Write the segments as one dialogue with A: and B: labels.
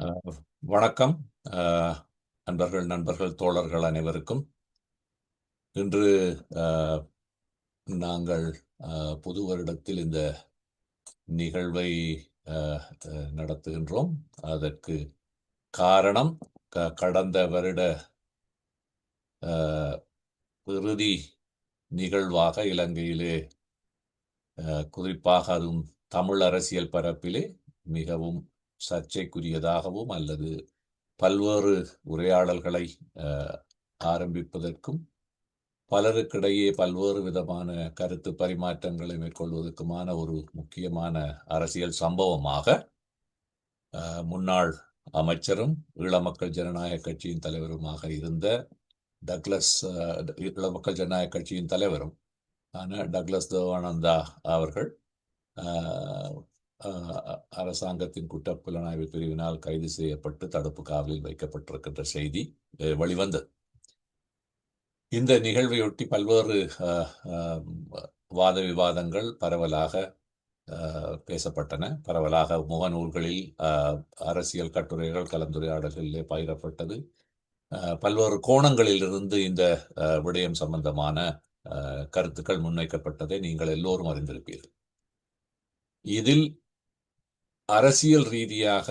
A: அஹ், வணக்கம். அஹ், நண்பர்கள் தோழர்கள் அனைவருக்கும் இன்று அஹ், நாங்கள் புது வருடத்தில் இந்த நிகழ்வை அஹ், நடத்துகின்றோம். அதற்கு காரணம் கடந்த வருட அஹ், இறுதி நிகழ்வாக இலங்கையிலே குறிப்பாக அதுவும் தமிழ் அரசியல் பரப்பிலே மிகவும் சர்ச்சைக்குரியதாகவும் அல்லது பல்வேறு உரையாடல்களை அஹ், ஆரம்பிப்பதற்கும் பலருக்கிடையே பல்வேறு விதமான கருத்து பரிமாற்றங்களை மேற்கொள்வதற்குமான ஒரு முக்கியமான அரசியல் சம்பவமாக முன்னாள் அமைச்சரும் ஈழ மக்கள் ஜனநாயக கட்சியின் தலைவருமாக இருந்த டக்ளஸ் ஈழ மக்கள் ஜனநாயக கட்சியின் தலைவரும் டக்ளஸ் தேவானந்தா அவர்கள் அரசாங்கத்தின் குற்றப்புலனாய்வு பிரிவினால் கைது செய்யப்பட்டு தடுப்பு காவலில் வைக்கப்பட்டிருக்கின்ற செய்தி வெளிவந்தது. இந்த நிகழ்வையொட்டி பல்வேறு வாத விவாதங்கள் பரவலாக பேசப்பட்டன. பரவலாக முகநூல்களில் அரசியல் கட்டுரைகள் கலந்துரையாடல்களிலே பகிரப்பட்டது. பல்வேறு கோணங்களில் இருந்து இந்த விடயம் சம்பந்தமான கருத்துக்கள் முன்வைக்கப்பட்டதை நீங்கள் எல்லோரும் அறிந்திருப்பீர்கள். இதில் அரசியல் ரீதியாக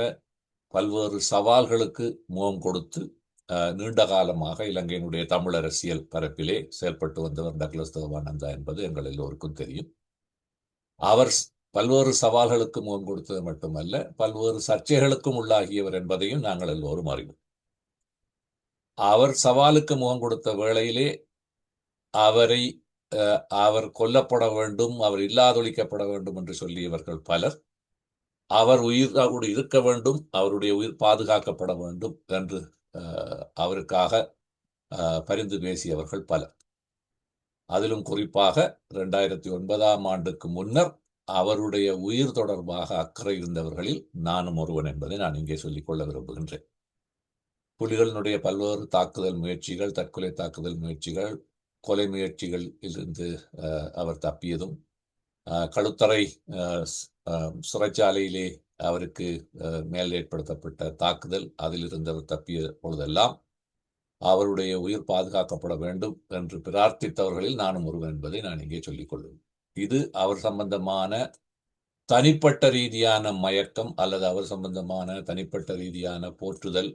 A: பல்வேறு சவால்களுக்கு முகம் கொடுத்து நீண்ட காலமாக இலங்கையினுடைய தமிழ் அரசியல் பரப்பிலே செயல்பட்டு வந்தவர் டக்ளஸ் தேவானந்தா என்பது எங்கள் எல்லோருக்கும் தெரியும். அவர் பல்வேறு சவால்களுக்கு முகம் கொடுத்தது மட்டுமல்ல, பல்வேறு சர்ச்சைகளுக்கும் உள்ளாகியவர் என்பதையும் நாங்கள் எல்லோரும் அறிவோம். அவர் சவாலுக்கு முகம் கொடுத்த வேளையிலே அவர் கொல்லப்பட வேண்டும், அவர் இல்லாதொழிக்கப்பட வேண்டும் என்று சொல்லியவர்கள் பலர், அவர் உயிரோடு இருக்க வேண்டும், அவருடைய உயிர் பாதுகாக்கப்பட வேண்டும் என்று அவருக்காக பரிந்து பேசியவர்கள் பலர். அதிலும் குறிப்பாக 2009ஆம் ஆண்டுக்கு முன்னர் அவருடைய உயிர் தொடர்பாக அக்கறை இருந்தவர்களில் நானும் ஒருவன் என்பதை நான் இங்கே சொல்லிக்கொள்ள விரும்புகின்றேன். புலிகளினுடைய பல்வேறு தாக்குதல் முயற்சிகள், தற்கொலை தாக்குதல் முயற்சிகள், கொலை முயற்சிகளில் இருந்து அவர் தப்பியதும், களுத்தறை சிறைச்சாலையிலே அவருக்கு மேல் ஏற்படுத்தப்பட்ட தாக்குதல், அதிலிருந்து அவர் தப்பிய பொழுதெல்லாம் அவருடைய உயிர் பாதுகாக்கப்பட வேண்டும் என்று பிரார்த்தித்தவர்களில் நானும் ஒருவன் என்பதை நான் இங்கே சொல்லிக் கொள்வேன். இது அவர் சம்பந்தமான தனிப்பட்ட ரீதியான மயக்கம் அல்லது அவர் சம்பந்தமான தனிப்பட்ட ரீதியான போற்றுதல்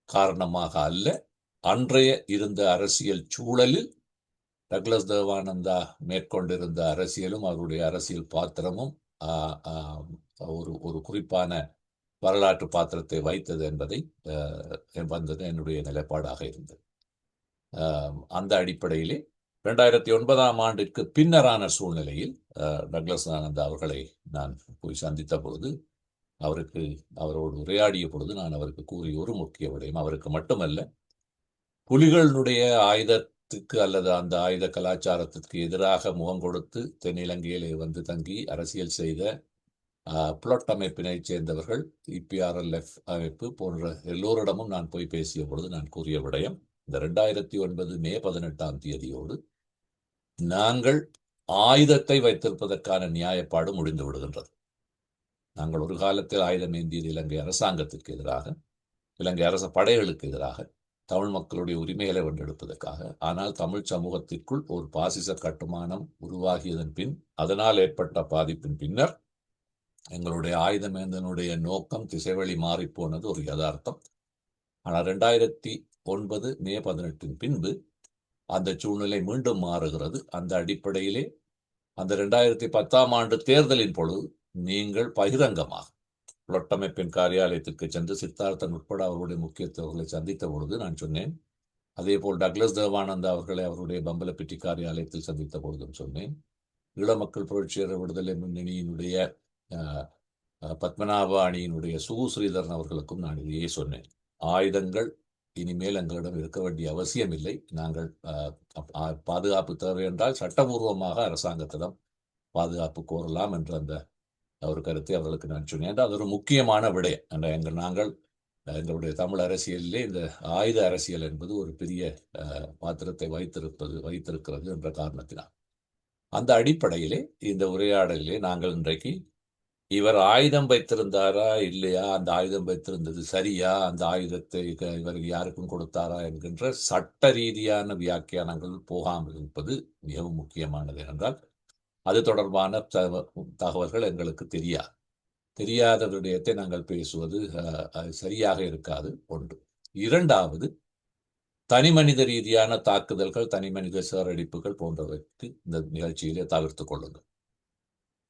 A: காரணமாக அல்ல, அன்றைய இருந்த அரசியல் சூழலில் டக்ளஸ் தேவானந்தா மேற்கொண்டிருந்த அரசியலும் அவருடைய அரசியல் பாத்திரமும் ஒரு குறிப்பான வரலாற்று பாத்திரத்தை வைத்தது என்பதை வந்தது என்னுடைய நிலைப்பாடாக இருந்தது. அந்த அடிப்படையிலே 2009ஆம் ஆண்டிற்கு பின்னரான சூழ்நிலையில் டக்ளஸ் தேவானந்தா அவர்களை நான் போய் சந்தித்த பொழுது, அவரோடு உரையாடிய பொழுது நான் அவருக்கு கூறிய ஒரு முக்கிய விடயம், அவருக்கு மட்டுமல்ல புலிகளுடைய ஆயுதத்துக்கு அல்லது அந்த ஆயுத கலாச்சாரத்திற்கு எதிராக முகம் கொடுத்து தென்னிலங்கையிலே வந்து தங்கி அரசியல் செய்த புளொட் அமைப்பினைச் சேர்ந்தவர்கள், இபிஆர்எல்எஃப் அமைப்பு போன்ற எல்லோரிடமும் நான் போய் பேசிய பொழுது நான் கூறிய விடயம், இந்த 2009 மே 18ஆம் தேதியோடு நாங்கள் ஆயுதத்தை வைத்திருப்பதற்கான நியாயப்பாடு முடிந்து விடுகின்றது. நாங்கள் ஒரு காலத்தில் ஆயுதம் ஏந்தியது இலங்கை அரசாங்கத்திற்கு எதிராக, இலங்கை அரச படைகளுக்கு எதிராக, தமிழ் மக்களுடைய உரிமைகளை வென்றெடுப்பதற்காக. ஆனால் தமிழ் சமூகத்திற்குள் ஒரு பாசிச கட்டுமானம் உருவாகியதன் பின், அதனால் ஏற்பட்ட பாதிப்பின் பின்னர் எங்களுடைய ஆயுதமேந்தனுடைய நோக்கம் திசைவழி மாறிப்போனது ஒரு யதார்த்தம். ஆனால் 2009 மே 18 பின்பு அந்த சூழ்நிலை மீண்டும் மாறுகிறது. அந்த அடிப்படையிலே அந்த 2010ஆம் ஆண்டு தேர்தலின் பொழுது நீங்கள் பகிரங்கமாக புலட்டமைப்பின் காரியாலயத்திற்கு சென்று சித்தார்த்தன் உட்பட அவருடைய முக்கியத்துவர்களை சந்தித்த பொழுது நான் சொன்னேன். அதே போல் டக்ளஸ் தேவானந்தா அவர்களை அவருடைய பம்பலப்பிட்டி காரியாலயத்தில் சந்தித்த பொழுதும் சொன்னேன். ஈழ மக்கள் புரட்சியர விடுதலை முன்னணியினுடைய பத்மநாப அணியினுடைய ஸ்ரீதரன் அவர்களுக்கும் நான் இதையே சொன்னேன். ஆயுதங்கள் இனிமேல் எங்களிடம் இருக்க வேண்டிய அவசியம் இல்லை. நாங்கள் பாதுகாப்பு தேவை என்றால் சட்டபூர்வமாக அரசாங்கத்திடம் பாதுகாப்பு கோரலாம் என்ற அந்த ஒரு கருத்தை அவர்களுக்கு நான் சொன்னேன். அது ஒரு முக்கியமான விடயம். நாங்கள் எங்களுடைய தமிழ் அரசியலிலே இந்த ஆயுத அரசியல் என்பது ஒரு பெரிய பாத்திரத்தை வைத்திருக்கிறது என்ற காரணத்தினால் அந்த அடிப்படையிலே இந்த உரையாடலிலே நாங்கள் இன்றைக்கு இவர் ஆயுதம் வைத்திருந்தாரா இல்லையா, அந்த ஆயுதம் வைத்திருந்தது சரியா, அந்த ஆயுதத்தை இவர் யாருக்கும் கொடுத்தாரா என்கின்ற சட்ட ரீதியான வியாக்கியானங்கள் போகாமல் இருப்பது மிகவும் முக்கியமானது. என்றால் அது தொடர்பான தகவல்கள் எங்களுக்கு தெரியாது. தெரியாத விடயத்தை நாங்கள் பேசுவது அது சரியாக இருக்காது. ஒன்று. இரண்டாவது, தனி மனித ரீதியான தாக்குதல்கள், தனி மனித சிதறடிப்புகள் போன்றவற்றை இந்த நிகழ்ச்சியிலே தவிர்த்துக் கொள்ளுங்கள்.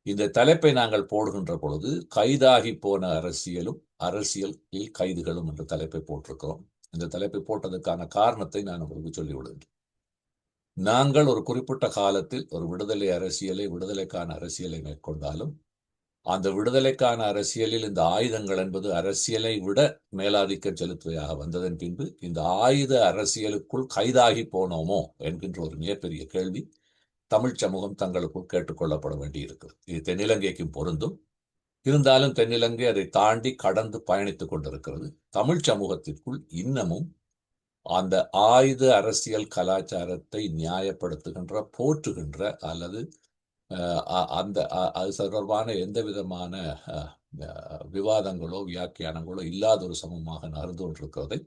A: இந்த தலைப்பை நாங்கள் போடுகின்ற பொழுது கைதாகி போன அரசியலும் அரசியலில் கைதுகளும் என்ற தலைப்பை போட்டிருக்கிறோம். இந்த தலைப்பை போட்டதற்கான காரணத்தை நான் உங்களுக்கு சொல்லிவிடுகிறேன். நாங்கள் ஒரு குறிப்பிட்ட காலத்தில் ஒரு விடுதலைக்கான அரசியலை மேற்கொண்டாலும் அந்த விடுதலைக்கான அரசியலில் இந்த ஆயுதங்கள் என்பது அரசியலை விட மேலாதிக்கம் செலுத்துவதாக வந்ததன் பின்பு இந்த ஆயுத அரசியலுக்குள் கைதாகி போனோமோ என்கின்ற ஒரு மிகப்பெரிய கேள்வி தமிழ் சமூகம் தங்களுக்குள் கேட்டுக்கொள்ளப்பட வேண்டியிருக்கிறது. இது தென்னிலங்கைக்கும் பொருந்தும். இருந்தாலும் தென்னிலங்கை அதை தாண்டி கடந்து பயணித்துக் கொண்டிருக்கிறது. தமிழ் சமூகத்திற்குள் இன்னமும் அந்த ஆயுத அரசியல் கலாச்சாரத்தை நியாயப்படுத்துகின்ற, போற்றுகின்ற அல்லது அந்த அது தொடர்பான எந்த விதமான விவாதங்களோ வியாக்கியானங்களோ இல்லாத ஒரு சமூகமாக நகர்ந்து கொண்டிருக்கிறதை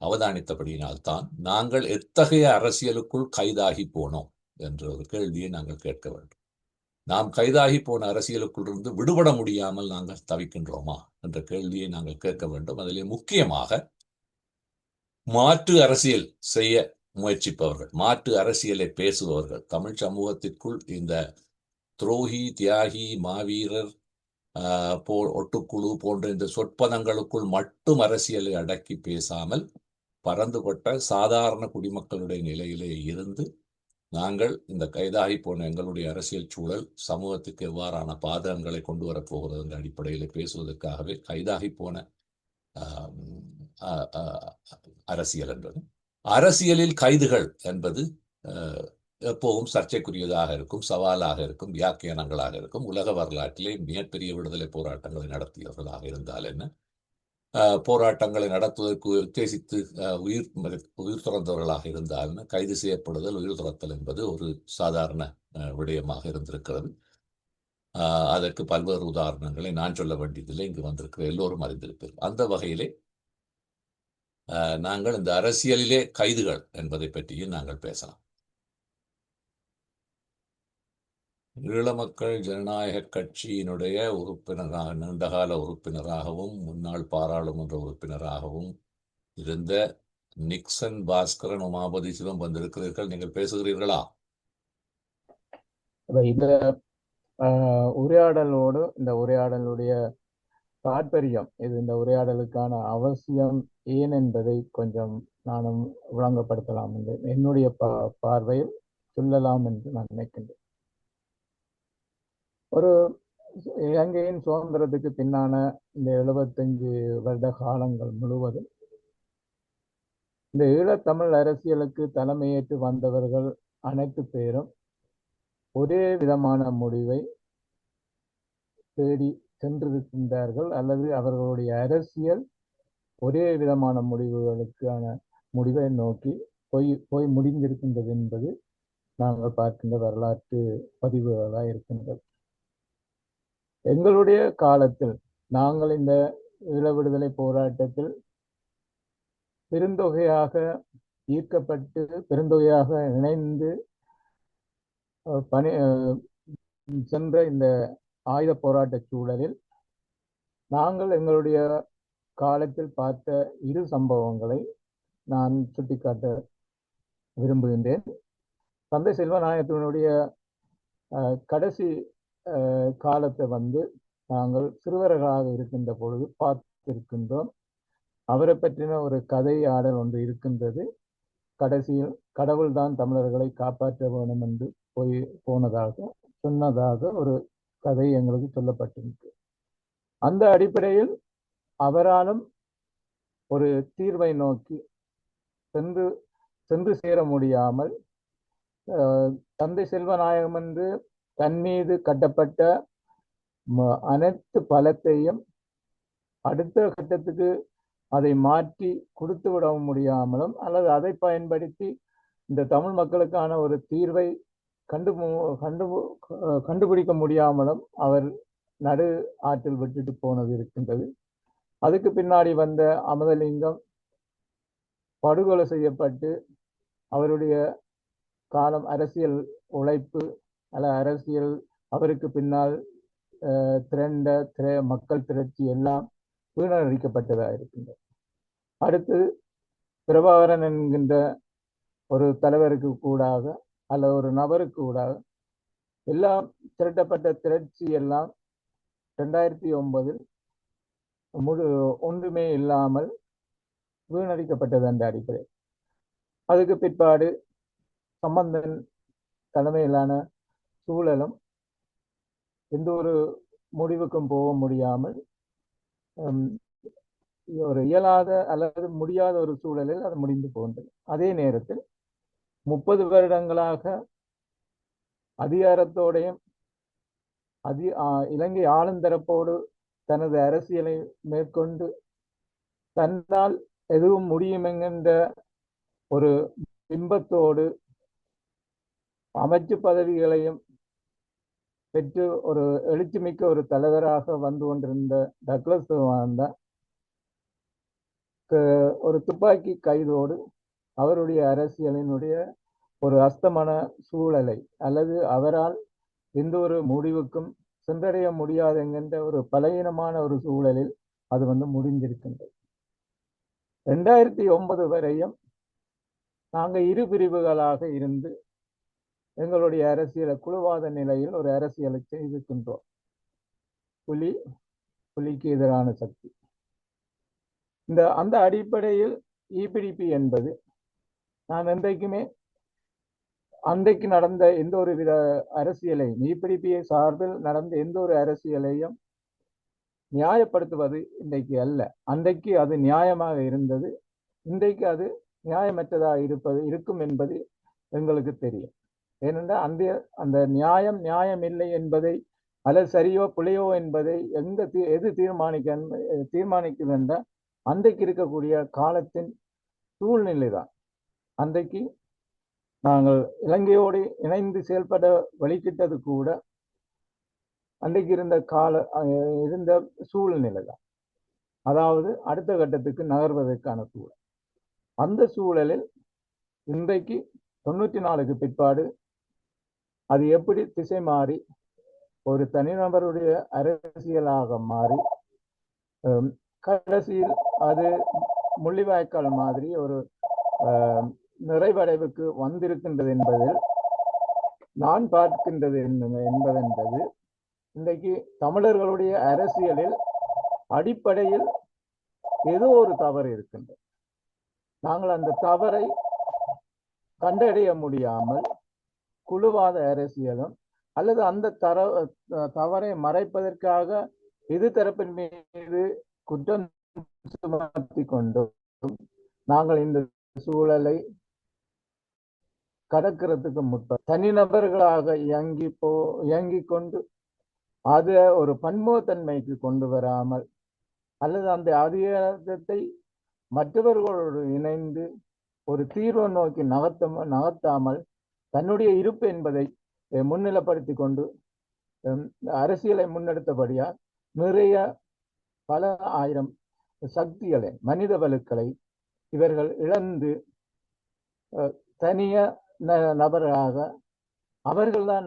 A: அவதானித்தபடியினால்தான் நாங்கள் எத்தகைய அரசியலுக்குள் கைதாகி போனோம் என்ற ஒரு கேள்வியை நாங்கள் கேட்க வேண்டும். நாம் கைதாகி போன அரசியலுக்குள் இருந்து விடுபட முடியாமல் நாங்கள் தவிக்கின்றோமா என்ற கேள்வியை நாங்கள் கேட்க வேண்டும். அதிலே முக்கியமாக மாற்று அரசியல் செய்ய முயற்சிப்பவர்கள், மாற்று அரசியலை பேசுபவர்கள், தமிழ் சமூகத்திற்குள் இந்த துரோகி, தியாகி, மாவீரர், ஒட்டுக்குழு போன்ற இந்த சொற்பதங்களுக்குள் மட்டும் அரசியலை அடக்கி பேசாமல் பரந்துபட்ட சாதாரண குடிமக்களுடைய நிலையிலே இருந்து நாங்கள் இந்த கைதாகி போன எங்களுடைய அரசியல் சூழல் சமூகத்துக்கு எவ்வாறான பாதகங்களை கொண்டு வரப்போகிறது என்ற அடிப்படையில் பேசுவதற்காகவே கைதாகி போன அரசியல் என்பது. அரசியலில் கைதுகள் என்பது எப்போவும் சர்ச்சைக்குரியதாக இருக்கும், சவாலாக இருக்கும், வியாக்கியானங்களாக இருக்கும். உலக வரலாற்றிலே மிகப்பெரிய விடுதலை போராட்டங்களை நடத்தியவர்களாக இருந்தால் என்ன, போராட்டங்களை நடத்துவதற்கு உத்தேசித்து உயிர் துறந்தவர்களாக இருந்தால் கைது செய்யப்படுதல், உயிர் துறத்தல் என்பது ஒரு சாதாரண விடயமாக இருந்திருக்கிறது. அதற்கு பல்வேறு உதாரணங்களை நான் சொல்ல வேண்டியதில்லை, இங்கு வந்திருக்கிற எல்லோரும் அறிந்திருப்பீர்கள். அந்த வகையிலே நாங்கள் இந்த அரசியலிலே கைதுகள் என்பதை பற்றியும் நாங்கள் பேசலாம். ஈழ மக்கள் ஜனநாயக கட்சியினுடைய உறுப்பினராக, நீண்டகால உறுப்பினராகவும் முன்னாள் பாராளுமன்ற உறுப்பினராகவும் இருந்த நிக்சன் பாஸ்கரன் உமாபதி சிவம் வந்திருக்கிறீர்கள். நீங்கள் பேசுகிறீர்களா?
B: இந்த உரையாடலோடு இந்த உரையாடலுடைய தாற்பயம், இது இந்த உரையாடலுக்கான அவசியம் ஏன் என்பதை கொஞ்சம் நானும் விளங்கப்படுத்தலாம் என்று என்னுடைய பார்வையில் சொல்லலாம் என்று நான் நினைக்கின்றேன். ஒரு இலங்கையின் சுதந்திரத்துக்கு பின்னான இந்த 75 வருட காலங்கள் முழுவதும் இந்த ஈழத்தமிழ் அரசியலுக்கு தலைமையேற்று வந்தவர்கள் அனைத்து பேரும் ஒரே விதமான முடிவை தேடி சென்றிருக்கின்றார்கள், அல்லது அவர்களுடைய அரசியல் ஒரே விதமான முடிவை நோக்கி போய் முடிந்திருக்கின்றது என்பது நாங்கள் பார்க்கின்ற வரலாற்று பதிவுகளாக இருக்கின்றது. எங்களுடைய காலத்தில் நாங்கள் இந்த ஈழ விடுதலை போராட்டத்தில் பெருந்தொகையாக ஈர்க்கப்பட்டு பெருந்தொகையாக இணைந்து சென்ற இந்த ஆயுத போராட்ட சூழலில் நாங்கள் எங்களுடைய காலத்தில் பார்த்த இரு சம்பவங்களை நான் சுட்டிக்காட்ட விரும்புகின்றேன். தந்தை செல்வநாயகத்தினுடைய கடைசி காலத்தை நாங்கள் சிறுவர்களாக இருக்கின்ற பொழுது பார்த்திருக்கின்றோம். அவரை பற்றின ஒரு கதை ஆடல் ஒன்று இருக்கின்றது. கடைசியில் கடவுள்தான் தமிழர்களை காப்பாற்ற வேண்டும் என்று சொன்னதாக ஒரு கதை எங்களுக்கு சொல்லப்பட்டிருக்கு. அந்த அடிப்படையில் அவராலும் ஒரு தீர்வை நோக்கி சென்று சேர முடியாமல் தந்தை செல்வநாயகம் என்று தன் மீது கட்டப்பட்ட அனைத்து பலத்தையும் அடுத்த கட்டத்துக்கு அதை மாற்றி கொடுத்து விட முடியாமலும், அல்லது அதை பயன்படுத்தி இந்த தமிழ் மக்களுக்கான ஒரு தீர்வை கண்டுபிடிக்க முடியாமலும் அவர் நடு ஆற்றில் விட்டுட்டு போனது இருக்கின்றது. அதுக்கு பின்னாடி வந்த அமுதலிங்கம் படுகொலை செய்யப்பட்டு அவருடைய காலம் அரசியல் உழைப்பு அல்ல அரசியல் அவருக்கு பின்னால் மக்கள் திரட்சி எல்லாம் வீணடிக்கப்பட்டதாக இருக்கின்றது. அடுத்து பிரபாகரன் என்கின்ற ஒரு தலைவருக்கு கூடாக அல்ல ஒரு நபருக்கு கூடாக எல்லாம் திரட்டப்பட்ட திரட்சி எல்லாம் 2009 ஒன்றுமே இல்லாமல் வீணடிக்கப்பட்டது அந்த அடிப்படை. அதுக்கு பிற்பாடு சம்பந்தன் தலைமையிலான சூழலும் எந்த ஒரு முடிவுக்கும் போக முடியாமல் ஒரு இயலாத அல்லது முடியாத ஒரு சூழலில் அது முடிந்து போன்றது. அதே நேரத்தில் 30 வருடங்களாக அதிகாரத்தோடையும் இலங்கை ஆளுந்தரப்போடு தனது அரசியலை மேற்கொண்டு தன்னால் எதுவும் முடியும் என்கின்ற ஒரு பிம்பத்தோடு அமைச்சு பதவிகளையும் பெற்று ஒரு எழுச்சிமிக்க ஒரு தலைவராக வந்து கொண்டிருந்த டக்ளஸ் தேவானந்தா ஒரு துப்பாக்கி கைதோடு அவருடைய அரசியலினுடைய ஒரு அஸ்தமன சூழலை அல்லது அவரால் எந்த ஒரு முடிவுக்கும் சென்றடைய முடியாது என்கின்ற ஒரு பலவீனமான ஒரு சூழலில் அது வந்து முடிந்திருக்கின்றது. 2009 வரையும் நாங்கள் இரு பிரிவுகளாக இருந்து எங்களுடைய அரசியலை குழுவாத நிலையில் ஒரு அரசியலை செய்திருக்கின்றோம். புலிக்கு எதிரான சக்தி. அந்த அடிப்படையில் இபிடிபி என்பது நான் என்றைக்குமே அன்றைக்கு நடந்த எந்த ஒரு வித அரசியலையும் இபிடிபியை சார்பில் நடந்த எந்த ஒரு அரசியலையும் நியாயப்படுத்துவது இன்றைக்கு அல்ல. அன்றைக்கு அது நியாயமாக இருந்தது, இன்றைக்கு அது நியாயமற்றதாக இருக்கும் என்பது எங்களுக்கு தெரியும். ஏனென்றால் அந்த நியாயம் இல்லை என்பதை அல்லது சரியோ பிழையோ என்பதை எது தீர்மானிக்குது என்றால் அன்றைக்கு இருக்கக்கூடிய காலத்தின் சூழ்நிலை தான். அன்றைக்கு நாங்கள் இலங்கையோடு இணைந்து செயல்பட வழிகிட்டது கூட அன்றைக்கு இருந்த சூழ்நிலை தான். அதாவது அடுத்த கட்டத்துக்கு நகர்வதற்கான சூழல். அந்த சூழலில் இன்றைக்கு 94க்கு பிற்பாடு அது எப்படி திசை மாறி ஒரு தனிநபருடைய அரசியலாக மாறி கடைசியில் அது முள்ளிவாய்க்கால் மாதிரி ஒரு நிறைவடைவுக்கு வந்திருக்கின்றது என்பதில் நான் பார்க்கின்றது என்பதென்பது இன்றைக்கு தமிழர்களுடைய அரசியலில் அடிப்படையில் ஏதோ ஒரு தவறு இருக்கின்றது. நாங்கள் அந்த தவறை கண்டறிய முடியாமல் குழுவாத அரசியலும் அல்லது அந்த தவறை மறைப்பதற்காக எது தரப்பின் மீது குற்றம் சுமத்தி கொண்டும் நாங்கள் இந்த சூழலை கடக்கிறதுக்கு தனிநபர்களாக இயங்கி கொண்டு அதை ஒரு பன்முகத்தன்மைக்கு கொண்டு வராமல் அல்லது அந்த அதிகாரத்தை மற்றவர்களோடு இணைந்து ஒரு தீர்வை நோக்கி நகர்த்தாமல் தன்னுடைய இருப்பு என்பதை முன்னிலைப்படுத்தி கொண்டு அரசியலை முன்னெடுத்தபடியால் நிறைய பல ஆயிரம் சக்திகளை மனித வலுக்களை இவர்கள் இழந்து தனிய நபராக அவர்கள்தான்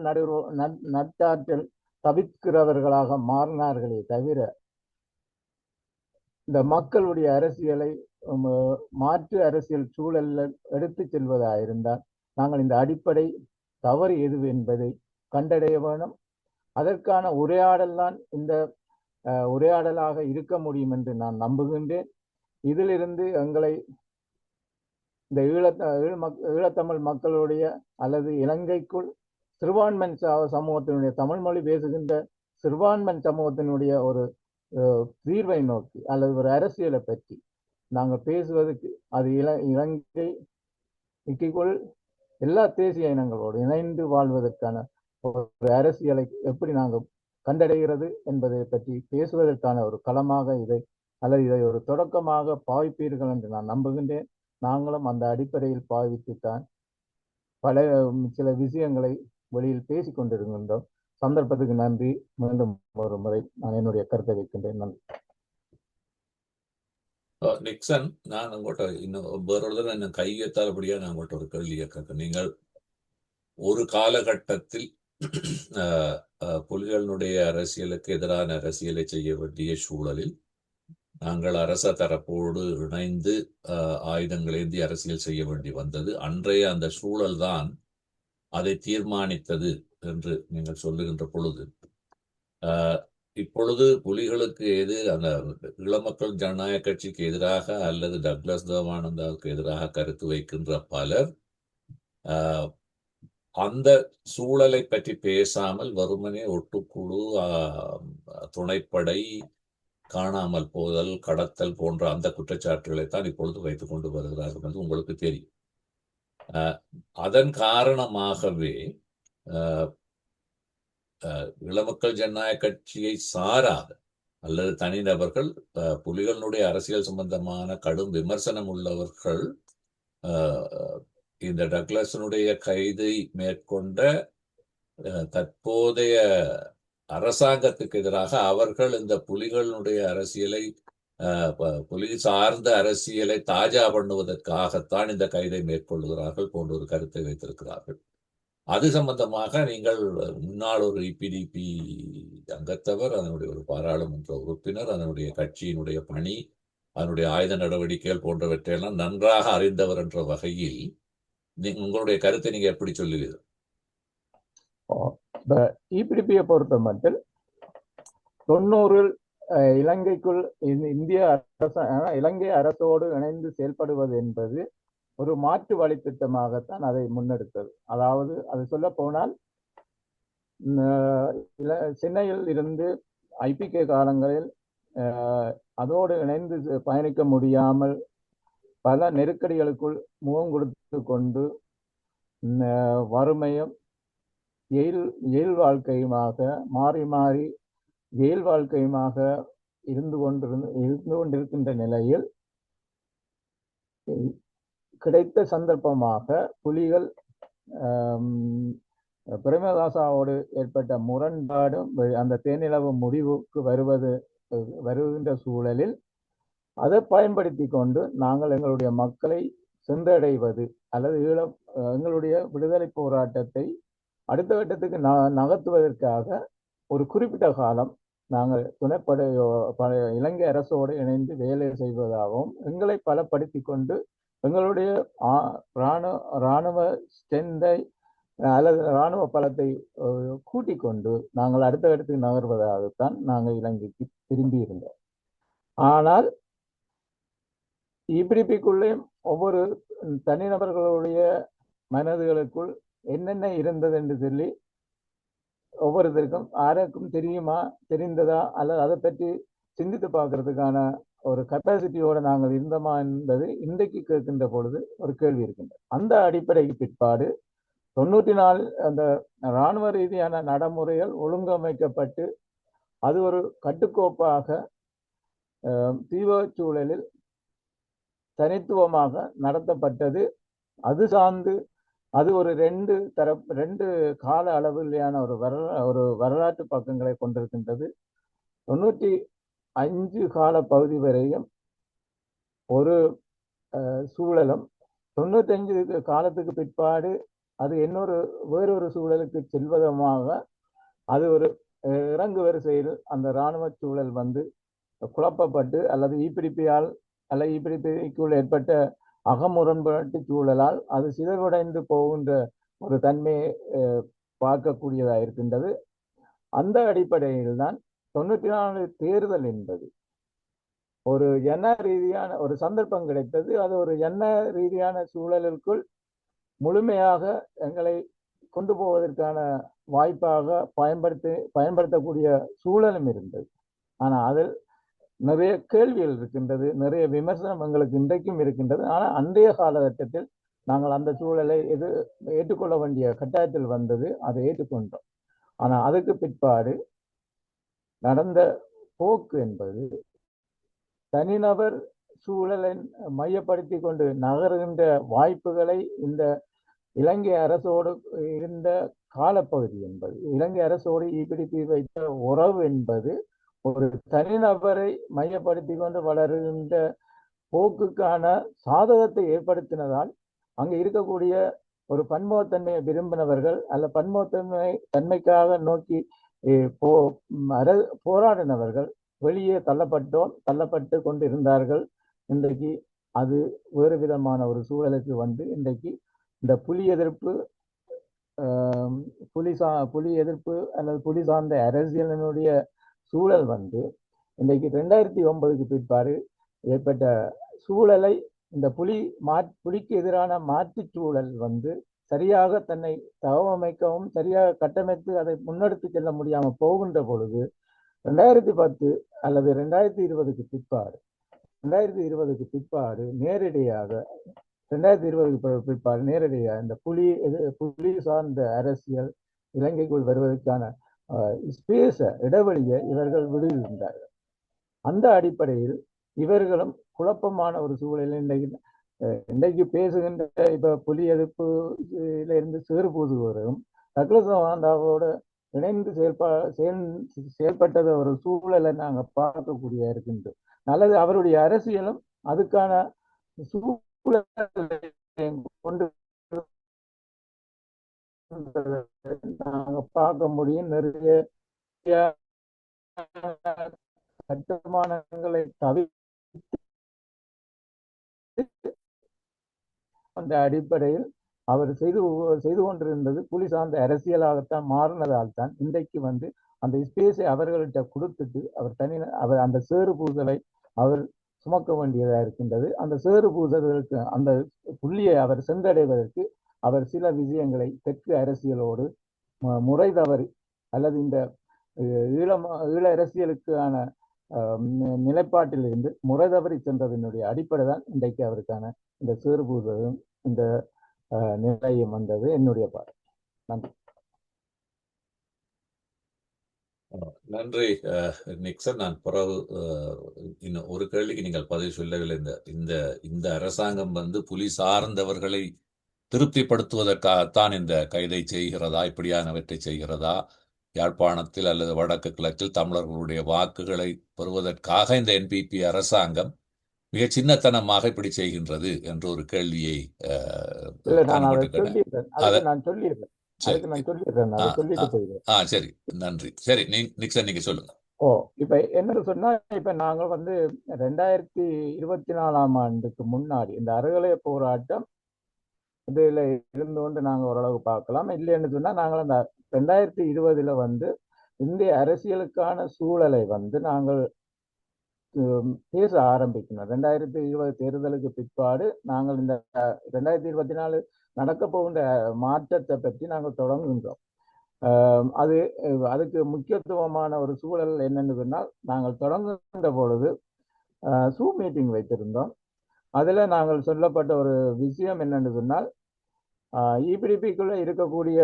B: நட்டாற்றல் தவிர்க்கிறவர்களாக மாறினார்களே தவிர இந்த மக்களுடைய அரசியலை மாற்று அரசியல் சூழலில் எடுத்து செல்வதாக இருந்தால் நாங்கள் இந்த அடிப்படை தவறு எது என்பதை கண்டடைய வேணும். அதற்கான உரையாடல் தான் இந்த உரையாடலாக இருக்க முடியும் என்று நான் நம்புகின்றேன். இதிலிருந்து எங்களை இந்த ஈழத்தமிழ் மக்களுடைய அல்லது இலங்கைக்குள் சிறுபான்மை சமூகத்தினுடைய தமிழ் மொழி பேசுகின்ற சிறுபான்மை சமூகத்தினுடைய ஒரு தீர்வை நோக்கி அல்லது ஒரு அரசியலை பற்றி நாங்கள் பேசுவதற்கு அது இலங்கைக்குள் எல்லா தேசிய இனங்களோடு இணைந்து வாழ்வதற்கான ஒரு அரசியலை எப்படி நாங்கள் கண்டடைகிறது என்பதை பற்றி பேசுவதற்கான ஒரு களமாக இதை ஒரு தொடக்கமாக பாவிப்பீர்கள் என்று நான் நம்புகின்றேன். நாங்களும் அந்த அடிப்படையில் பாவித்துத்தான் சில விஷயங்களை வெளியில் பேசிக் கொண்டிருக்கின்றோம். சந்தர்ப்பத்துக்கு நன்றி. மீண்டும் ஒரு முறை நான் என்னுடைய கருத்தை வைக்கின்றேன். நன்றி.
A: நிக்சன், நான் உங்கள்கிட்ட இன்னும் வேறொரு தடவை என்ன கையெத்தாலபடியா நான் உங்கள்கிட்ட ஒரு கேள்வி கேட்க. நீங்கள் ஒரு காலகட்டத்தில் புலிகளினுடைய அரசியலுக்கு எதிரான அரசியலை செய்ய வேண்டிய சூழலில் நாங்கள் அரச தரப்போடு இணைந்து ஆயுதங்கள் ஏந்தி அரசியல் செய்ய வேண்டி வந்தது. அன்றைய அந்த சூழல் தான் அதை தீர்மானித்தது என்று நீங்கள் சொல்லுகின்ற பொழுது, இப்பொழுது புலிகளுக்கு அந்த இளமக்கள் ஜனநாயக கட்சிக்கு எதிராக அல்லது டக்ளஸ் தேவானந்தாவுக்கு எதிராக கருத்து வைக்கின்ற பலர் அந்த சூழலை பற்றி பேசாமல் வெறுமனே ஒட்டுக்குழு, துணைப்படை, காணாமல் போதல், கடத்தல் போன்ற அந்த குற்றச்சாட்டுகளைத்தான் இப்பொழுது வைத்துக் கொண்டு வருகிறார்கள் என்று உங்களுக்கு தெரியும். அதன் காரணமாகவே இளமக்கள் ஜனநாயக கட்சியை சாராத அல்லது தனிநபர்கள், புலிகளுடைய அரசியல் சம்பந்தமான கடும் விமர்சனம் உள்ளவர்கள் இந்த டக்ளஸனுடைய கைதை மேற்கொண்ட தற்போதைய அரசாங்கத்துக்கு எதிராக அவர்கள் இந்த புலிகளுடைய அரசியலை, புலி சார்ந்த அரசியலை தாஜா பண்ணுவதற்காகத்தான் இந்த கைதை மேற்கொள்கிறார்கள் போன்ற ஒரு கருத்தை வைத்திருக்கிறார்கள். அது சம்பந்தமாக நீங்கள் முன்னாள் ஒரு இபிடிபி அங்கத்தவர், அதனுடைய ஒரு பாராளுமன்ற உறுப்பினர், அதனுடைய கட்சியினுடைய பணி, அதனுடைய ஆயுத நடவடிக்கைகள் போன்றவற்றையெல்லாம் நன்றாக அறிந்தவர் என்ற வகையில் உங்களுடைய கருத்தை நீங்க எப்படி சொல்லுவீர்கள்?
B: இபிடிபியை பொறுத்த மட்டும் 90 இலங்கைக்குள் இந்திய இலங்கை அரசோடு இணைந்து செயல்படுவது என்பது ஒரு மாற்று வழித்திட்டமாகத்தான் அதை முன்னெடுத்தது. அதாவது அது சொல்ல போனால் சென்னையில் இருந்து ஐபிகே காலங்களில் அதோடு இணைந்து பயணிக்க முடியாமல் பல நெருக்கடிகளுக்குள் முகம் கொடுத்து கொண்டு வறுமையும் இயல் வாழ்க்கையுமாக மாறி மாறி இயல் வாழ்க்கையுமாக இருந்து கொண்டிருக்கின்ற நிலையில் கிடைத்த சந்தர்ப்பமாக புலிகள் பிரேமதாசாவோடு ஏற்பட்ட முரண்பாடும் அந்த தேனிலவு முடிவுக்கு வருகின்ற சூழலில் அதை பயன்படுத்தி கொண்டு நாங்கள் எங்களுடைய மக்களை சென்றடைவது அல்லது எங்களுடைய விடுதலை போராட்டத்தை அடுத்த கட்டத்துக்கு நகர்த்துவதற்காக ஒரு குறிப்பிட்ட காலம் நாங்கள் துணைப்படையோ இலங்கை அரசோடு இணைந்து வேலை செய்வதாகவும் எங்களை பலப்படுத்தி கொண்டு எங்களுடைய இராணுவ ஸ்ட்ரென்த்தை அல்லது இராணுவ பலத்தை கூட்டிக் கொண்டு நாங்கள் அடுத்த கட்டத்துக்கு நகர்வதாகத்தான் நாங்கள் இலங்கைக்கு திரும்பி இருந்தோம். ஆனால் இபிடிபிக்குள்ளே ஒவ்வொரு தனிநபர்களுடைய மனதுகளுக்குள் என்னென்ன இருந்தது என்று சொல்லி ஒவ்வொருத்தருக்கும் யாருக்கும் தெரிந்ததா அல்லது அதை பற்றி சிந்தித்து பார்க்கறதுக்கான ஒரு கெப்பாசிட்டியோட நாங்கள் இருந்தோமா என்பது இன்றைக்கு கேட்கின்ற பொழுது ஒரு கேள்வி இருக்கின்றது. அந்த அடிப்படைக்கு பிற்பாடு 94 அந்த இராணுவ ரீதியான நடைமுறைகள் ஒழுங்கமைக்கப்பட்டு அது ஒரு கட்டுக்கோப்பாக தீவிர சூழலில் தனித்துவமாக நடத்தப்பட்டது. அது சார்ந்து அது ஒரு ரெண்டு கால அளவிலான ஒரு வரலாற்று பக்கங்களை கொண்டிருக்கின்றது. 95 கால பகுதி வரையும் ஒரு சூழலும் 95 காலத்துக்கு பிற்பாடு அது வேறொரு சூழலுக்கு செல்வதமாக அது ஒரு இறங்கு வரிசையில் அந்த இராணுவ சூழல் குழப்பப்பட்டு அல்லது இபிடிபியால் அல்லது இபிடிபிக்குள் ஏற்பட்ட அகமுரண்பாட்டு சூழலால் அது சிதைவடைந்து போகின்ற ஒரு தன்மையை பார்க்கக்கூடியதாக இருக்கின்றது. அந்த அடிப்படையில் தான் 94 தேர்தல் என்பது ஒரு எண்ண ரீதியான ஒரு சந்தர்ப்பம் கிடைத்தது. அது ஒரு எண்ண ரீதியான சூழலுக்குள் முழுமையாக எங்களை கொண்டு போவதற்கான வாய்ப்பாக பயன்படுத்தக்கூடிய சூழலும் இருந்தது. ஆனால் அதில் நிறைய கேள்விகள் இருக்கின்றது, நிறைய விமர்சனம் எங்களுக்கு இன்றைக்கும் இருக்கின்றது. ஆனால் அன்றைய காலகட்டத்தில் நாங்கள் அந்த சூழலை ஏற்றுக்கொள்ள வேண்டிய கட்டாயத்தில் வந்தது, அதை ஏற்றுக்கொண்டோம். ஆனால் அதுக்கு பிற்பாடு நடந்த போக்கு என்பது தனிநபர் சூழலை மையப்படுத்தி கொண்டு நகருகின்ற வாய்ப்புகளை இந்த இலங்கை அரசோடு இருந்த காலப்பகுதி என்பது, இலங்கை அரசோடு ஈபிடிபி வைத்த உறவு என்பது ஒரு தனிநபரை மையப்படுத்தி கொண்டு வளருகின்ற போக்குக்கான சாதகத்தை ஏற்படுத்தினதால் அங்கு இருக்கக்கூடிய ஒரு பன்முகத்தன்மையை விரும்பினவர்கள் அல்ல தன்மைக்காக நோக்கி போராடினவர்கள் வெளியே தள்ளப்பட்டு கொண்டிருந்தார்கள். இன்றைக்கு அது வேறு விதமான ஒரு சூழலுக்கு வந்து இன்றைக்கு இந்த புலி எதிர்ப்பு அல்லது புலி சார்ந்த அரசியலினுடைய சூழல் வந்து இன்றைக்கு 2009க்கு பிற்பாடு ஏற்பட்ட சூழலை இந்த புலிக்கு எதிரான மாற்று சூழல் வந்து சரியாக தன்னை தகவமைக்கவும் சரியாக கட்டமைத்து அதை முன்னெடுத்து செல்ல முடியாமல் போகின்ற பொழுது 2010 அல்லது 2020க்கு பிற்பாடு நேரடியாக 2020க்கு பிற்பாடு நேரடியாக இந்த புலி சார்ந்த அரசியல் இலங்கைக்குள் வருவதற்கான இடைவெளியை இவர்கள் விடுகின்றார்கள். அந்த அடிப்படையில் இவர்களும் குழப்பமான ஒரு சூழலில் இன்றைக்கு பேசுகின்ற இப்ப புலி எதிர்ப்புல இருந்து சேறு பூசுவரும் டக்ளஸ் வாண்டாவோட இணைந்து செயல்பட்டத ஒரு சூழலை நாங்க பார்க்கக்கூடிய இருக்கின்றோம். நல்லது, அவருடைய அரசியலும் அதுக்கான சூழலை கொண்டு நாங்க பார்க்க முடியும். நிறைய கட்டுமானங்களை தவிர்த்து அந்த அடிப்படையில் அவர் செய்து கொண்டிருந்தது புலி சார்ந்த அரசியலாகத்தான் மாறினதால் தான் இன்றைக்கு வந்து அந்த ஸ்பேஸை அவர்கள்ட்ட கொடுத்துட்டு அவர் அந்த சேறு பூசலை அவர் சுமக்க வேண்டியதாக இருக்கின்றது. அந்த சேறு பூசல்களுக்கு அந்த புள்ளியை அவர் சென்றடைவதற்கு அவர் சில விஷயங்களை தெற்கு அரசியலோடு முறை தவறி அல்லது இந்த ஈழ அரசியலுக்கான நிலைப்பாட்டில் இருந்து முறை தவறி சென்றதனுடைய அடிப்படை தான் இன்றைக்கு அவருக்கான இந்த சேறு பூசலும் இந்த நிலையம் வந்தது என்னுடைய பார்வை. நன்றி.
A: நன்றி நிக்சன். நான் பிறகு இன்னும் ஒரு கேள்விக்கு நீங்கள் பதில் சொல்லவில்லை. இந்த அரசாங்கம் வந்து புலி சார்ந்தவர்களை திருப்திப்படுத்துவதற்காகத்தான் இந்த கைதை செய்கிறதா, இப்படியானவற்றை செய்கிறதா, யாழ்ப்பாணத்தில் அல்லது வடக்கு கிழக்கில் தமிழர்களுடைய வாக்குகளை பெறுவதற்காக இந்த என்பிபி அரசாங்கம் மிக சின்னத்தனமாக இப்படி செய்கின்றது என்ற ஒரு கேள்வியை சரி, நன்றி. சரி, நிக்சன் நீங்க சொல்லுங்க.
B: இப்ப என்ன சொன்னா, இப்ப நாங்க வந்து 2024ஆம் ஆண்டுக்கு முன்னாடி இந்த அறகலை போராட்டம் இதுல இருந்து கொண்டு நாங்க ஓரளவு பார்க்கலாம். இல்லைன்னு சொன்னா நாங்கள் அந்த 2020 வந்து இந்திய அரசியலுக்கான சூழலை வந்து நாங்கள் பேச ஆரம்பிக்கணும். 2020 தேர்தலுக்கு பிற்பாடு நாங்கள் இந்த 2024 நடக்க போகின்ற மாற்றத்தை பற்றி நாங்கள் தொடங்குகின்றோம். அதுக்கு முக்கியத்துவமான ஒரு சூழல் என்னன்னு சொன்னால், நாங்கள் தொடங்குகின்ற பொழுது ஜூம் மீட்டிங் வைத்திருந்தோம். அதுல நாங்கள் சொல்லப்பட்ட ஒரு விஷயம் என்னன்னு சொன்னால், ஈபிடிபிக்குள்ள இருக்கக்கூடிய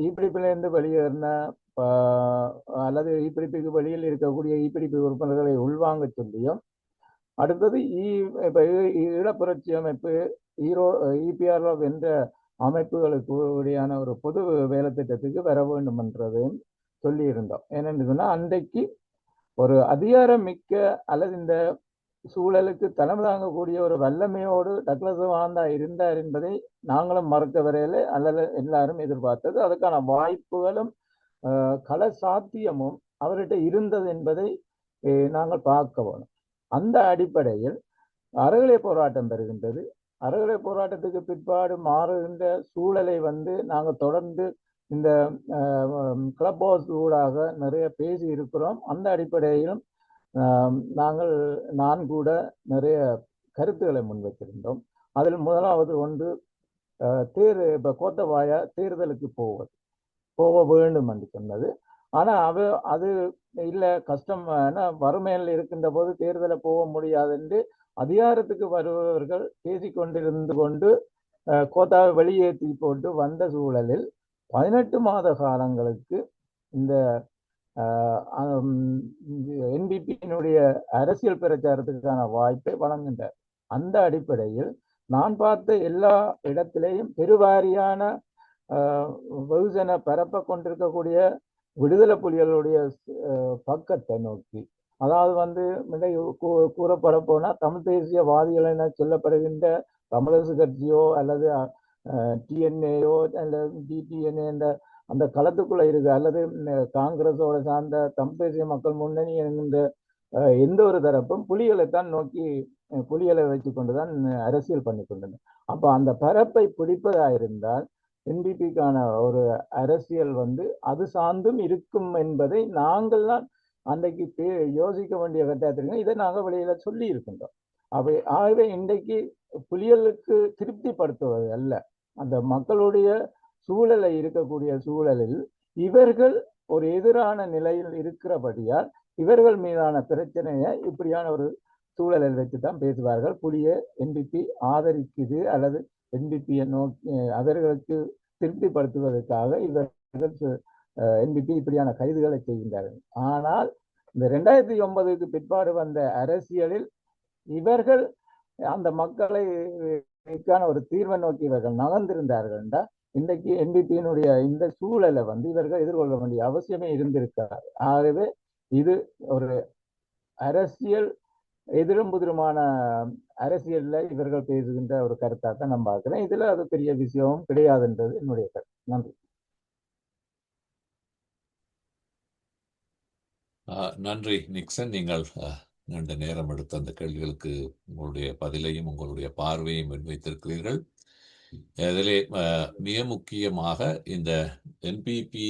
B: ஈபிடிப்பிலிருந்து வெளியேறின அல்லது ஈபிடிபிக்கு வெளியில் இருக்கக்கூடிய ஈபிடிபி உறுப்பினர்களை உள்வாங்க சொல்லியும், அடுத்தது ஈழப்புரட்சி அமைப்பு இபிஆர்ஓ என்ற அமைப்புகளுக்கு உடையான ஒரு பொது வேலை திட்டத்துக்கு வர வேண்டும் என்றதையும் சொல்லியிருந்தோம். ஏனென்று சொன்னால், அன்றைக்கு ஒரு அதிகாரம் மிக்க அல்லது இந்த சூழலுக்கு தலைமை தாங்கக்கூடிய ஒரு வல்லமையோடு டக்ளஸ் வாண்டா இருந்தார் என்பதை நாங்களும் மறக்க வரையில அல்லது எல்லாரும் எதிர்பார்த்தது. அதுக்கான வாய்ப்புகளும் கள சாத்தியமும் அவர்கிட்ட இருந்தது என்பதை நாங்கள் பார்க்க வேணும். அந்த அடிப்படையில் அறகலை போராட்டம் பெறுகின்றது. அறகலை போராட்டத்துக்கு பிற்பாடு மாறுகின்ற சூழலை வந்து நாங்கள் தொடர்ந்து இந்த கிளப் ஹவுஸ் ஊடாக நிறைய பேசி இருக்கிறோம். அந்த அடிப்படையிலும் நான் கூட நிறைய கருத்துக்களை முன்வைத்திருந்தோம். அதில் முதலாவது ஒன்று, இப்ப கோத்தபாய தேர்தலுக்கு போக வேண்டும் என்று சொன்னது. ஆனா அது இல்ல, கஷ்டம், வறுமையில் இருக்கின்ற போது தேர்தலை போக முடியாது என்று அதிகாரத்துக்கு வருபவர்கள் பேசிக்கொண்டிருந்து கொண்டு கோத்தாவை வெளியேற்றி போட்டு வந்த சூழலில் 18 மாத காலங்களுக்கு இந்த என்பிபியினுடைய அரசியல் பிரச்சாரத்துக்கான வாய்ப்பை வழங்குகின்றார். அந்த அடிப்படையில் நான் பார்த்த எல்லா இடத்திலேயும் பெருவாரியான வெகுஜன பரப்ப கொண்டிருக்கக்கூடிய விடுதலை புலிகளுடைய பக்கத்தை நோக்கி, அதாவது வந்து கூறப்பட போனா தமிழ் தேசியவாதிகள் என சொல்லப்படுகின்ற தமிழரசு கட்சியோ அல்லது டிஎன்ஏயோ அல்லது டிடிஎன்ஏ என்ற அந்த களத்துக்குள்ள இருக்கு, அல்லது காங்கிரஸோட சார்ந்த தமிழ் தேசிய மக்கள் முன்னணி என்கின்ற எந்த ஒரு தரப்பும் புலிகளைத்தான் நோக்கி புலிகளை வச்சு கொண்டுதான் அரசியல் பண்ணி கொண்டனர். அப்ப அந்த பரப்பை பிடிப்பதாயிருந்தால் என்பிபிக்கான ஒரு அரசியல் வந்து அது சார்ந்தும் இருக்கும் என்பதை நாங்கள் தான் அன்றைக்கு யோசிக்க வேண்டிய கட்டாயத்திற்கு இதை நாங்கள் வெளியில சொல்லி இருக்கின்றோம். ஆகவே இன்றைக்கு புலிகளுக்கு திருப்திப்படுத்துவது அல்ல, அந்த மக்களுடைய சூழலை இருக்கக்கூடிய சூழலில் இவர்கள் ஒரு எதிரான நிலையில் இருக்கிறபடியால் இவர்கள் மீதான பிரச்சனையை இப்படியான ஒரு சூழலில் வச்சுதான் பேசுவார்கள். புலியை என்பிபி ஆதரிக்குது அல்லது என்பிபியை நோக்கி அவர்களுக்கு திருப்திப்படுத்துவதற்காக இவர்கள் என்பிபி இப்படியான கைதுகளை செய்கின்றார்கள். ஆனால் இந்த 2009க்கு பிற்பாடு வந்த அரசியலில் இவர்கள் அந்த மக்களை ஒரு தீர்வை நோக்கி இவர்கள் நகர்ந்திருந்தார்கள் என்றால் இன்றைக்கு என்பிபியினுடைய இந்த சூழலை வந்து இவர்கள் எதிர்கொள்ள வேண்டிய அவசியமே இருந்திருக்காது. ஆகவே இது ஒரு அரசியல் எதிரும் புதிருமான அரசியல்ல இவர்கள் பேசுகின்ற ஒரு கருத்தாக நான் பார்க்கிறேன். இதுல அது பெரிய விஷயமும் கிடையாதுன்றது என்னுடைய கருத்து. நன்றி.
A: நன்றி நிக்சன். நீங்கள் நீண்ட நேரம் எடுத்த அந்த கேள்விகளுக்கு உங்களுடைய பதிலையும் உங்களுடைய பார்வையும் முன்வைத்திருக்கிறீர்கள். அதிலே மிக முக்கியமாக இந்த என்பிபி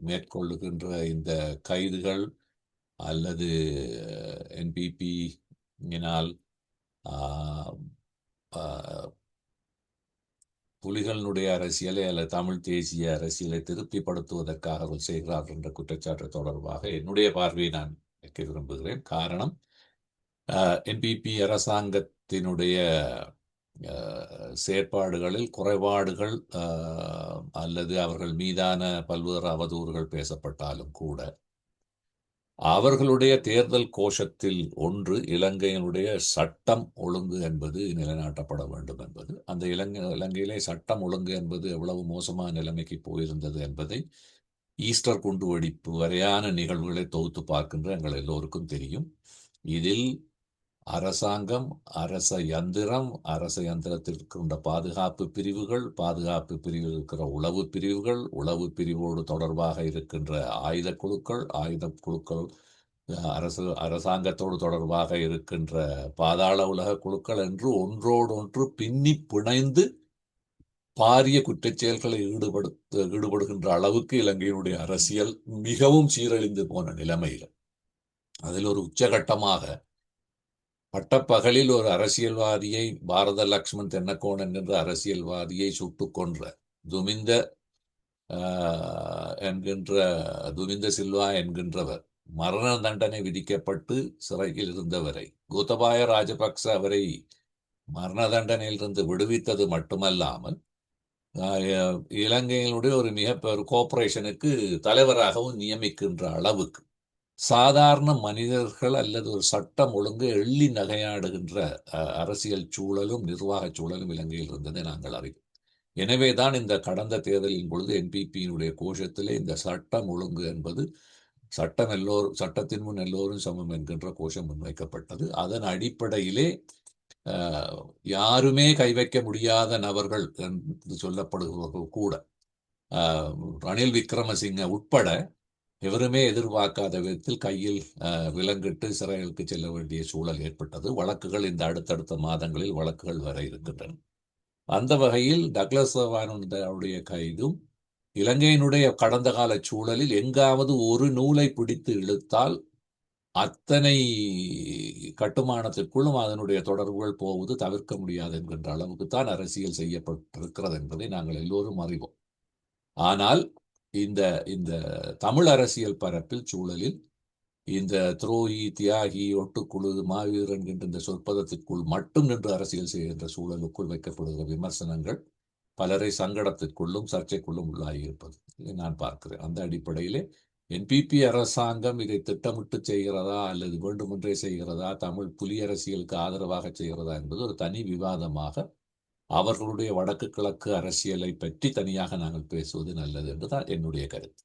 A: மேற்கொள்ளுகின்ற இந்த கைதுகள் அல்லது என்பிபியினால் புலிகளினுடைய அரசியலை அல்லது தமிழ் தேசிய அரசியலை திருப்திப்படுத்துவதற்காக அவர் செய்கிறார் என்ற குற்றச்சாட்டு தொடர்பாக என்னுடைய பார்வையை நான் வைக்க விரும்புகிறேன். காரணம், என்பிபி அரசாங்கத்தினுடைய செயற்பாடுகளில் குறைபாடுகள் அல்லது அவர்கள் மீதான பல்வேறு அவதூறுகள் பேசப்பட்டாலும் கூட அவர்களுடைய தேர்தல் கோஷத்தில் ஒன்று இலங்கையினுடைய சட்டம் ஒழுங்கு என்பது நிலைநாட்டப்பட வேண்டும் என்பது. அந்த இலங்கையிலே சட்டம் ஒழுங்கு என்பது எவ்வளவு மோசமான நிலைமைக்கு போயிருந்தது என்பதை ஈஸ்டர் குண்டுவெடிப்பு வரையான நிகழ்வுகளை தொகுத்து பார்க்கின்ற எங்கள் எல்லோருக்கும் தெரியும். இதில் அரசாங்கம், அரச யந்திரத்தில் இருக்கின்ற பாதுகாப்பு பிரிவுகள், பாதுகாப்பு பிரிவில் இருக்கிற உளவு பிரிவுகள், உளவு பிரிவோடு தொடர்பாக இருக்கின்ற ஆயுத குழுக்கள், அரசாங்கத்தோடு தொடர்பாக இருக்கின்ற பாதாள உலக குழுக்கள் என்று ஒன்றோடொன்று பின்னி பிணைந்து பாரிய குற்றச்செயல்களை ஈடுபடுகின்ற அளவுக்கு இலங்கையினுடைய அரசியல் மிகவும் சீரழிந்து போன நிலைமையில் அதில் ஒரு உச்சகட்டமாக பட்டப்பகலில் ஒரு அரசியல்வாதியை, பாரத லக்ஷ்மன் தென்னக்கோன் என்ற அரசியல்வாதியை சுட்டுக் கொன்ற துமிந்த சில்வா என்கின்றவர் மரண தண்டனை விதிக்கப்பட்டு சிறையில் இருந்தவரை கோத்தபாய ராஜபக்ச அவரை மரண தண்டனையிலிருந்து விடுவித்தது மட்டுமல்லாமல் இலங்கையினுடைய ஒரு மிகப்பெரிய கோஆபரேஷனுக்கு தலைவராகவும் நியமிக்கின்ற அளவுக்கு சாதாரண மனிதர்கள் அல்லது ஒரு சட்டம் ஒழுங்கு எள்ளி நகையாடுகின்ற அரசியல் சூழலும் நிர்வாக சூழலும் இலங்கையில் இருந்ததை நாங்கள் அறிவோம். எனவேதான் இந்த கடந்த தேர்தலின் பொழுது என்பிபியினுடைய கோஷத்திலே இந்த சட்டம் ஒழுங்கு என்பது சட்டத்தின் முன் எல்லோரும் சமம் என்கின்ற கோஷம் முன்வைக்கப்பட்டது. அதன் அடிப்படையிலே யாருமே கை வைக்க முடியாத நபர்கள் என்று சொல்லப்படுபவர்கள் கூட ரணில் விக்ரமசிங்க உட்பட எவருமே எதிர்பார்க்காத விதத்தில் கையில் விலங்கிட்டு சிறைகளுக்கு செல்ல வேண்டிய சூழல் ஏற்பட்டது. வழக்குகள் இந்த அடுத்தடுத்த மாதங்களில் வழக்குகள் வர இருக்கின்றன. அந்த வகையில் டக்ளஸ் தேவானந்தாவுடைய கைதும் இலங்கையினுடைய கடந்த கால சூழலில் எங்காவது ஒரு நூலை பிடித்து இழுத்தால் அத்தனை கட்டுமானத்திற்குள்ளும் அதனுடைய தொடர்புகள் போவது தவிர்க்க முடியாது என்கின்ற அளவுக்கு தான் அரசியல் செய்யப்பட்டிருக்கிறது என்பதை நாங்கள் எல்லோரும் அறிவோம். ஆனால் இந்த இந்த தமிழ் அரசியல் பரப்பில் சூழலில் இந்த துரோகி, தியாகி, ஒட்டுக்குழு, மாவீரர் என்கின்ற இந்த சொற்பதத்திற்குள் மட்டும் நின்று அரசியல் செய்கின்ற சூழலுக்குள் வைக்கப்படுகிற விமர்சனங்கள் பலரை சங்கடத்திற்குள்ளும் சர்ச்சைக்குள்ளும் உள்ளாகியிருப்பது நான் பார்க்கிறேன். அந்த அடிப்படையிலே என்பிபி அரசாங்கம் இதை திட்டமிட்டு செய்கிறதா அல்லது வேண்டுமென்றே செய்கிறதா, தமிழ் புலி அரசியலுக்கு ஆதரவாக செய்கிறதா என்பது ஒரு தனி விவாதமாக அவர்களுடைய வடக்கு கிழக்கு அரசியலை பற்றி தனியாக நாங்கள் பேசுவது நல்லது என்றுதான் என்னுடைய கருத்து.